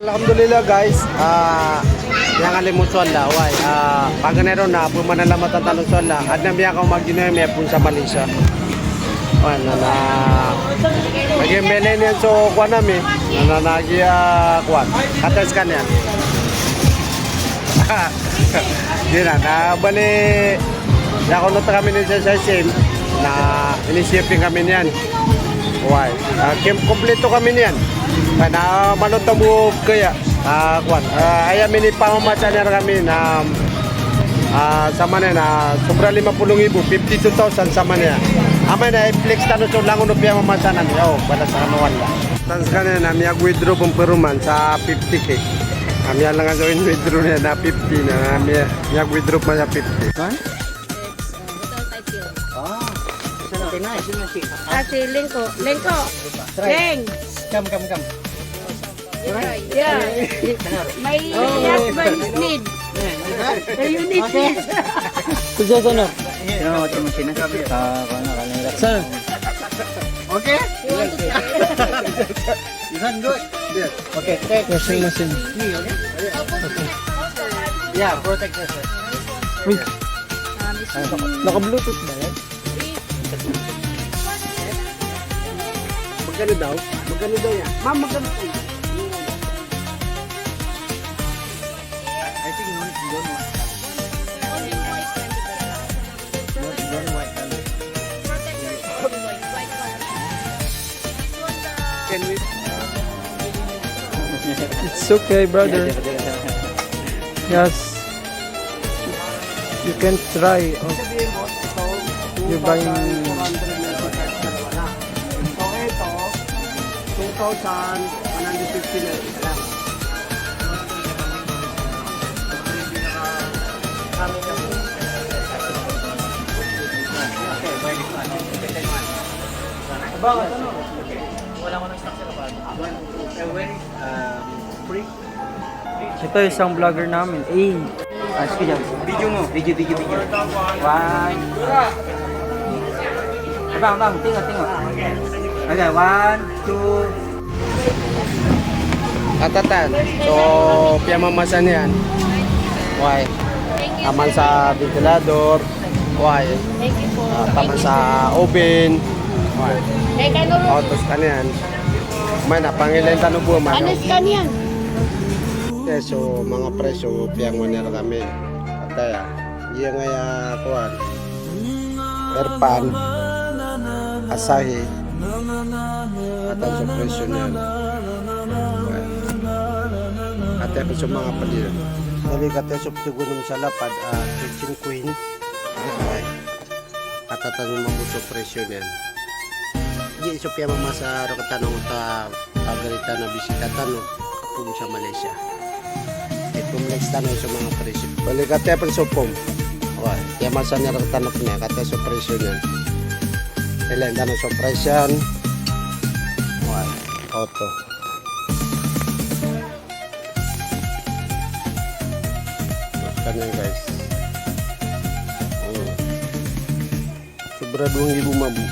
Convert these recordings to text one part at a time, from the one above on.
Alhamdulillah guys, yang alimusuan lah, why? Paganero na pumanalamat ang talusuan lah. At namiya ka mag-ginay pun sa Malaysia. Ano na naging millennial so kuan nami, na nagia kuan. Kates kan yan. Di na bali. Ya kuno ta kami ni sa sim na ini-shipping kami niyan. Why? Kompleto kami niyan. Na malutong mo kaya kuan aya mini pamamasan na kami na sama na sobra 50,000 52,000 sama niya amay na i-flex tano so lang uno piya mamasanan yo bala sa kanuan la tans kana na miya withdraw pong peruman sa 50k kami lang ang gawin withdraw niya na 50 na miya withdraw pa sa 50 kan si Lengko. Leng. Come. Yeah. My husband is need. You need this. Kuya sana. No, ito mo sina. Sana. Okay? You want to Is that good? Yes. Okay, take washing machine. Yeah, protect yourself. Uy. Naka-bluetooth ba yan? magkano daw yan ma'am magkano daw I think no, it's don't want. Don't white color. can we It's okay, brother. Yes. You can try. Oh, you're buying. So ito 2,150 na lang. Ito isang vlogger namin. Eh. Sige, video mo. Video. One. Bang, tengok. Okay, 1, 2. Katatan. So, piya mamasan yan. Why? Taman sa ventilador. Why? Thank you po. Taman sa oven. Why? Teka no. Autos ka niyan. May napangilan tanong po man. Anis ka niyan. Okay, so, mga presyo, piyang manera kami. Kaya, iya nga kuwan. Erpan. Asahi. At ang sa presyo niyan. At ang sa mga palihan. Sabi katesop tugunong sa lapad, kitchen queen. At ang mabuso presyo niyan. Di iso piya mamasa rokatanong ta pagarita na bisita tanong kung sa Malaysia. Pumlex tanong sa mga presyo. Balik kate pang supom. Okay, kaya masa niya rokatanong niya kate sa presyo niyan. Ilan tanong sa presyo. Okay, auto. Kanyan guys. Sobra 2,000 mabu.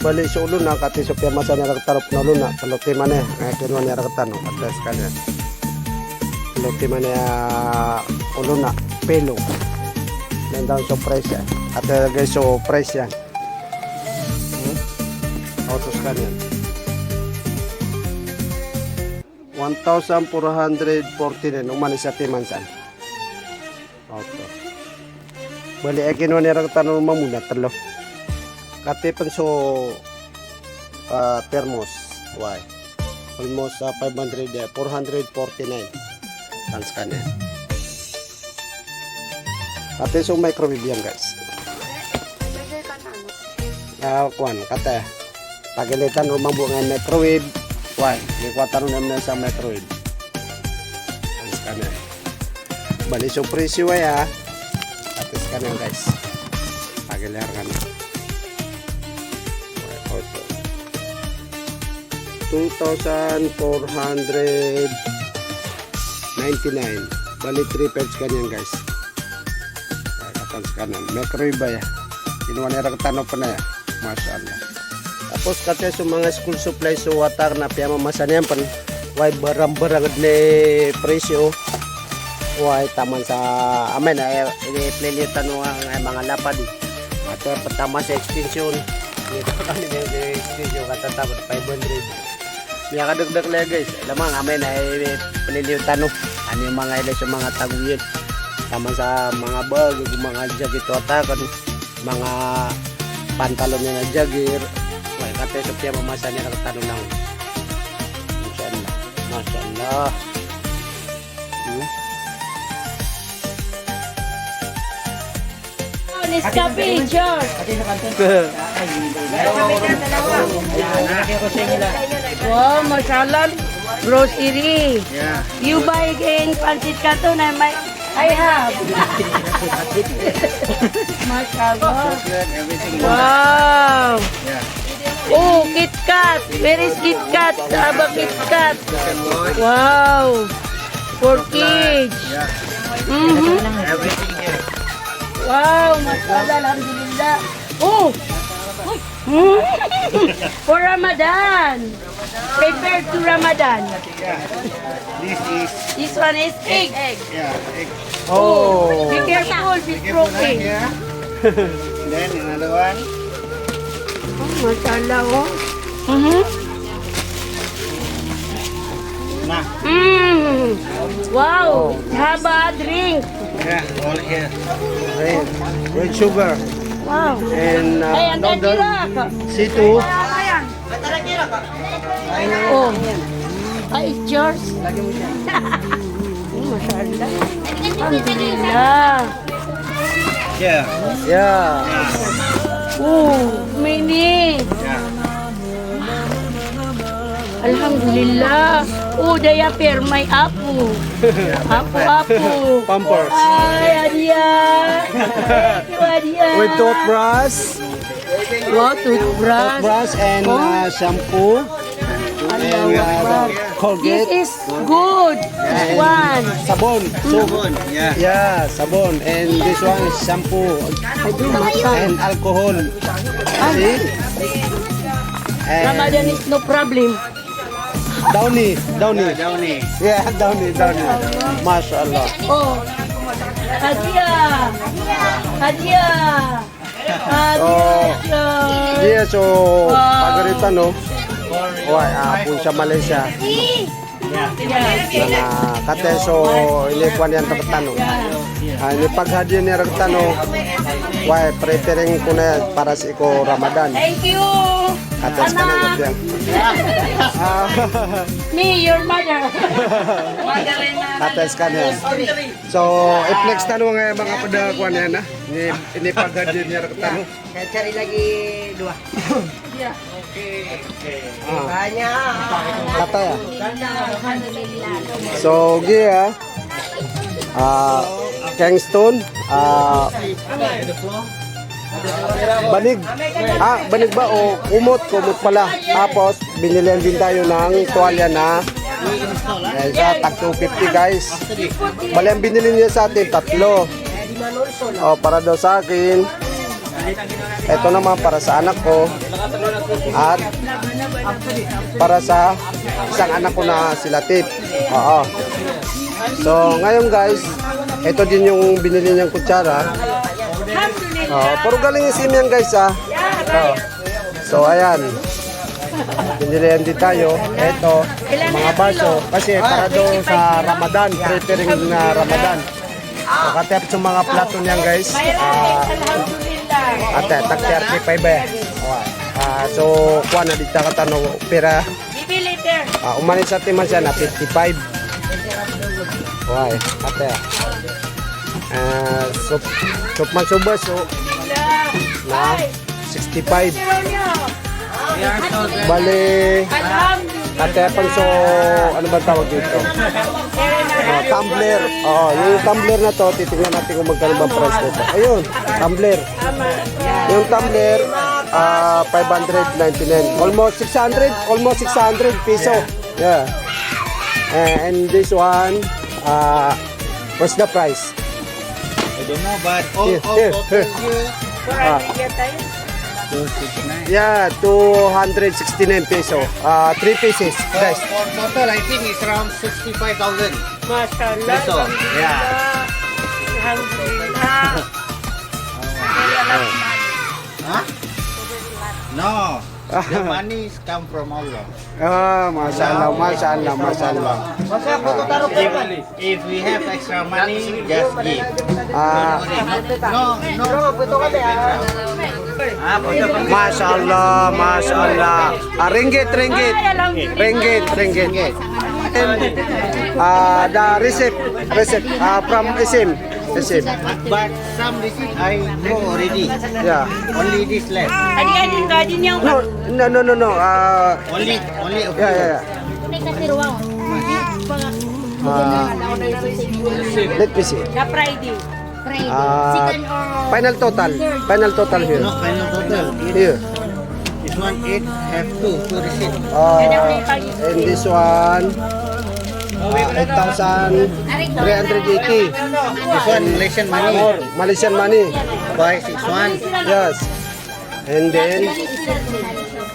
Balik sa ulo na kati sa piyamasa niya tarap na ulo na paluti man eh ngayon kinuha niya tanong atas kanya paluti man niya ulo na pelo nandaw sa price yan at guys so price yan autos kanya 1,449 umanis sa timansan auto balik kinuha niya tanong mamuna talo katipan so thermos why almost 500 449 tans kanya ate so microwave yan guys kuan kata pagalitan rumang bunga microwave why likwatan naman sa microwave tans kanya bali so presyo ay ates kanya guys pagaliar kanya 2,499 bali 3 pets kanyan guys katans kanan microwave ba ya kinuha nila katano pa na ya mashallah tapos kasi sa mga school supplies so water na piyama masanian pan Why barang-barang ni presyo. Why taman sa amin ay pinilitan ng mga lapad. At patama sa extension. Dito kami ng extension katatapos 500. May kadagdag lang guys. Lamang amin ay pinilitan no. Ano yung mga ilas yung mga taguyin. Taman sa mga bag, mga jacket atakan, mga pantalon na jagger. Why kate sa tiya mamasa niya nakatanong lang. Masyaallah. Nescafe, George. Wow, mashallah. Grocery. Yeah. You buy again pancit canton I have. Mashallah. Everything. Wow. Yeah. Oh, Kit Kat. Where is Kit Kat? Aba Kit Kat. Wow. For kids. Yeah. Mhm. Everything here. Wow, mashallah, alhamdulillah. Oh! Hmm. For Ramadan. Prepared to Ramadan. Yeah. This one is egg. Yeah. Egg. Oh. Be careful, it's broken. Yeah. Then another one. Oh, mashallah, oh. Mm-hmm. Nah. Wow, have a drink. Yeah. All here. With sugar. Wow. And Ayan, noodle. tira. C2. Oh. Ay, it's yours. Oh, mashallah. Alhamdulillah. Yeah. Yeah. Oh, mini. Yeah. Alhamdulillah. Oh, diaper, may apo. Apo. Pampers. Ay, hadiah. Thank you, hadiah. With toothbrush. Wow, toothbrush. Toothbrush and Oh. shampoo. And This Colgate. is good. This one. Sabon. Soap. Yeah. Yeah, sabon. And this one is shampoo. I do makan. And alcohol. See? And Ramadan is no problem. Downy. Downy. Yeah, Downy. MashaAllah. Oh. Hadiah. Hadiah. Hadiah. Yeah, so pagarita no. Why, pun sa Malaysia. Yeah. Na kateso ini kuan yang tertano. Ini paghadiah ni tertano. Why, preparing ko na para sa iko Ramadan. Thank you. Kates ka na Anak. yan. Me, your mother. Kates ka na. So, i-flex tano nga mga padakuan yan ha. Ini paghadiah ni tertano. Cari lagi dua. Kata ya. So, gia. Kingston. Banig. Banig ba o kumot pala. Tapos binilihan din tayo ng tuwalya na sa tag 250 guys. Bali ang binili niya sa atin 3. Para daw sa akin. Ito naman para sa anak ko. At para sa isang anak ko na sila Tip. Oo. So ngayon guys, ito din yung binili niyang kutsara. Pero galing yung sim yan guys ha. So ayan. Binilihan din tayo. Ito, mga baso. Kasi para doon sa Ramadan, preparing na Ramadan. So katep sa mga plato niyan guys. Ate, tag 35 eh. So kuha na dito katano pera. Bibi later. Umanin sa timan siya na 55. Why, ate. Sup masubas so na 65. Bale, ate pang so ano ba tawag dito? Tumbler. Yung tumbler na to, titingnan natin kung magkano ba price nito. Ayun, tumbler. Yung tumbler 599. Almost 600 peso. Yeah. And this one what's the price? I don't know, but all Here. total here. 269. Yeah, 269 peso. 3 pieces, guys. For total, I think it's around 65,000. Mashallah. Peso. Yeah. Alhamdulillah. Huh? No. The money come from Allah. Mashallah, mashallah, mashallah. If we have extra money, just give. Ah, No. mashallah, mashallah. Ringgit. And the receipt from Isim. But some receipt I throw already. Yeah. Only this left. Adi-adi ka din yung No. Only a few. Yeah. Let me see. na Friday. Final total here. No, final total. Here. This one it have two receipt. And this one 8,380. This one Malaysian money. More Malaysian money. Buy 61 Yes. And then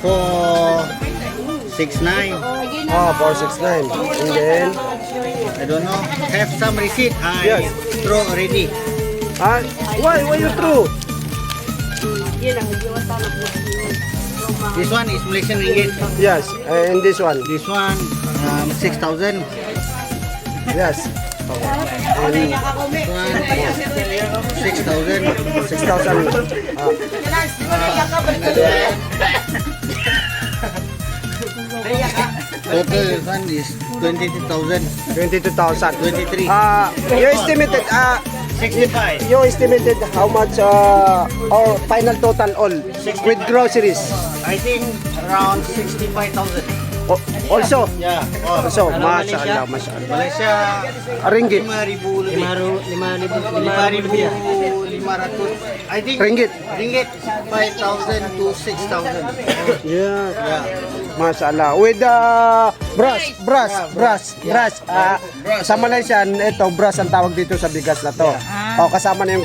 469. 469. And then I don't know. Have some receipt. I Yes. throw already. why you through? This one is Malaysian ringgit. Yes. And this one. This one 6,000. Yes. And This one 6,000. 6,000. Total one is 22,000. 22,000. 23. You estimated 65. you estimated how much or final total all with groceries. I think around 65,000. Also. Yeah. So, mashallah, mashallah. Malaysia Ringgit. 5,000 lebih. 5,500. I think Ringgit. 5,000 to 6,000. Yeah. Yeah. Mashallah. With brass. Sa Malaysian, ito, brass ang tawag dito sa bigas na to. O, kasama na yung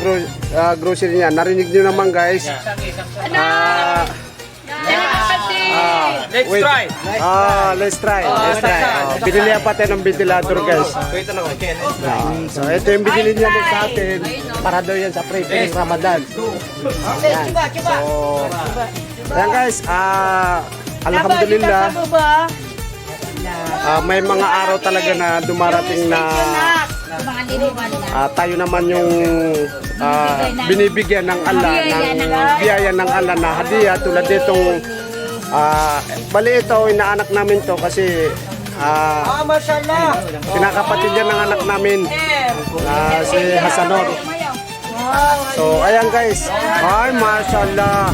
grocery niya. Narinig nyo naman, guys. Let's try. Binili pa tayo ng ventilator, guys. So, ito yung binili niya sa atin para daw yan sa pre-pay Ramadan. Yan. So, yan guys, alhamdulillah, may mga araw talaga na dumarating na tayo naman yung binibigyan ng Allah, ng biyaya ng Allah na hadiah tulad ditong bali ito, inaanak namin to kasi kinakapatid yan ng anak namin si Hasanor. So ayan guys, ay mashallah.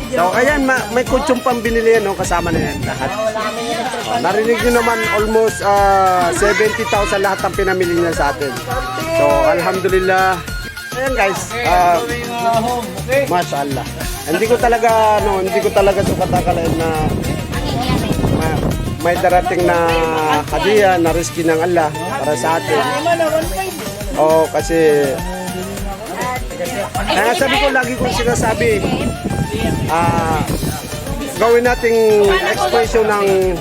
So ayan, may kutsong pang binili yan, no? Kasama na yan lahat. Narinig nyo naman almost 70,000 lahat ang pinamili niya sa atin. So alhamdulillah. Ayan guys, mashallah. Hindi ko talaga sukat akalain na may darating na hadiah na rizki ng Allah para sa atin. Kasi kaya sabi ko, lagi kong sinasabi, gawin nating expression ng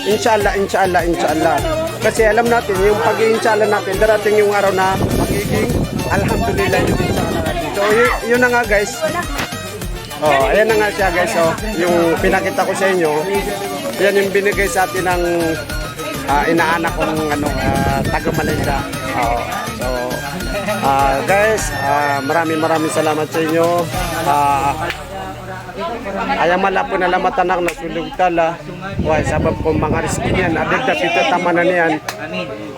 inshallah. Kasi alam natin, yung pag-inshallah natin, darating yung araw na magiging alhamdulillah yung inshallah natin. So yun na nga guys. Ayan na nga siya guys. Yung pinakita ko sa inyo, yan yung binigay sa atin ng inaanak kong taga Malaysia. So guys, maraming salamat sa inyo. Ayang malapo na lamatanak na sulog tala. Why sabab ko mga rizki niyan, adag na pito tama na niyan.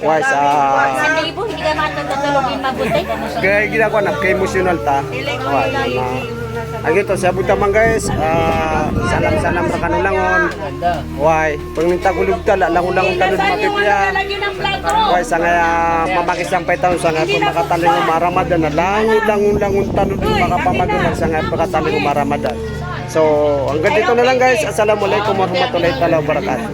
Why Hindi ka matutulungin mabuti. kaya ginagawa na kay emotional ta. Why agito sa butaman guys, salam ra kanulangon. Why pag minta gulog tala langon tanod mapipya. Why sa nga mamakisang paitaw sa nga makataling Ramadan na langon tanod makapamadunan sa nga makataling Ramadan. So hanggang dito na lang guys. Assalamualaikum warahmatullahi wabarakatuh.